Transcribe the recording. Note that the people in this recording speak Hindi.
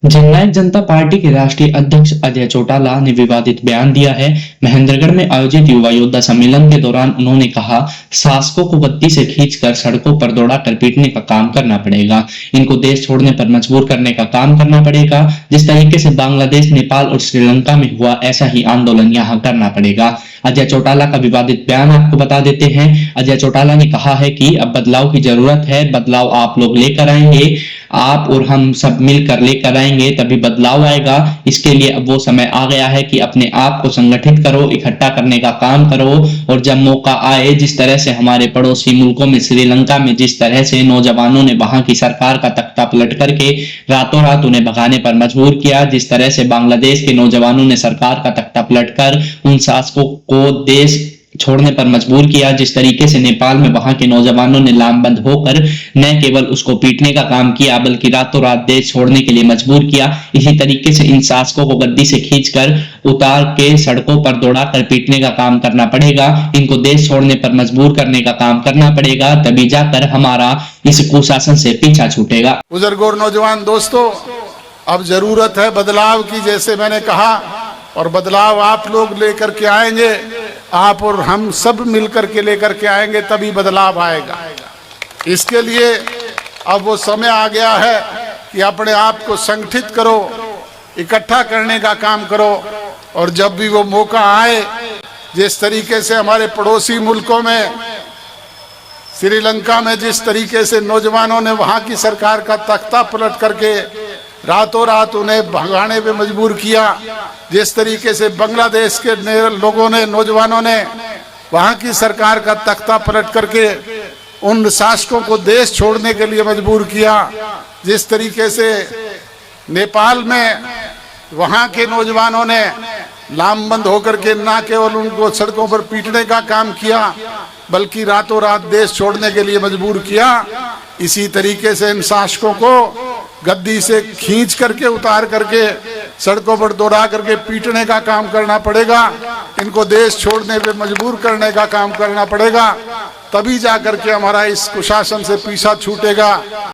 जननायक जनता पार्टी के राष्ट्रीय अध्यक्ष अजय चौटाला ने विवादित बयान दिया है। महेंद्रगढ़ में आयोजित युवा योद्धा सम्मेलन के दौरान उन्होंने कहा, शासकों को गद्दी से खींचकर सड़कों पर दौड़ाकर पीटने का काम करना पड़ेगा। इनको देश छोड़ने पर मजबूर करने का काम करना पड़ेगा। जिस तरीके से बांग्लादेश, नेपाल और श्रीलंका में हुआ, ऐसा ही आंदोलन यहाँ करना पड़ेगा। अजय चौटाला का विवादित बयान आपको बता देते हैं। अजय चौटाला ने कहा है कि अब बदलाव की जरूरत है। बदलाव आप लोग लेकर आएंगे, आप और हम सब मिलकर लेकर आएंगे, तभी बदलाव आएगा। इसके लिए अब वो समय आ गया है कि अपने आप को संगठित करो, इकट्ठा करने का काम करो। और जब मौका आए, जिस तरह से हमारे पड़ोसी मुल्कों में, श्रीलंका में जिस तरह से नौजवानों ने वहां की सरकार का तख्ता पलट करके रातों रात उन्हें भगाने पर मजबूर किया, जिस तरह से बांग्लादेश के नौजवानों ने सरकार का तख्ता पलट कर उन शासकों को देश छोड़ने पर मजबूर किया, जिस तरीके से नेपाल में वहां के नौजवानों ने लामबंद होकर न केवल उसको पीटने का काम किया, बल्कि रातों रात देश छोड़ने के लिए मजबूर किया, इसी तरीके से इन शासकों को गद्दी से खींचकर उतार के सड़कों पर दौड़ाकर पीटने का काम करना पड़ेगा। इनको देश छोड़ने पर मजबूर करने का काम करना पड़ेगा, तभी जाकर हमारा इस कुशासन से पीछा छूटेगा। बुजुर्ग और नौजवान दोस्तों, अब जरूरत है बदलाव की, जैसे मैंने कहा, और बदलाव आप लोग लेकर के आएंगे, आप और हम सब मिलकर के लेकर के आएंगे, तभी बदलाव आएगा। इसके लिए अब वो समय आ गया है कि अपने आप को संगठित करो, इकट्ठा करने का काम करो। और जब भी वो मौका आए, जिस तरीके से हमारे पड़ोसी मुल्कों में, श्रीलंका में जिस तरीके से नौजवानों ने वहां की सरकार का तख्ता पलट करके रातों रात उन्हें भगाने पे मजबूर किया, जिस तरीके से बांग्लादेश के लोगों ने, नौजवानों ने वहां की सरकार का तख्ता पलट करके उन शासकों को देश छोड़ने के लिए मजबूर किया, जिस तरीके से नेपाल में वहां के नौजवानों ने लामबंद होकर के ना केवल उनको सड़कों पर पीटने का काम किया, बल्कि रातों रात देश छोड़ने के लिए मजबूर किया, इसी तरीके से इन शासकों को गद्दी से खींच करके उतार करके सड़कों पर दौड़ा करके पीटने का काम करना पड़ेगा। इनको देश छोड़ने पे मजबूर करने का काम करना पड़ेगा, तभी जा करके हमारा इस कुशासन से पीछा छूटेगा।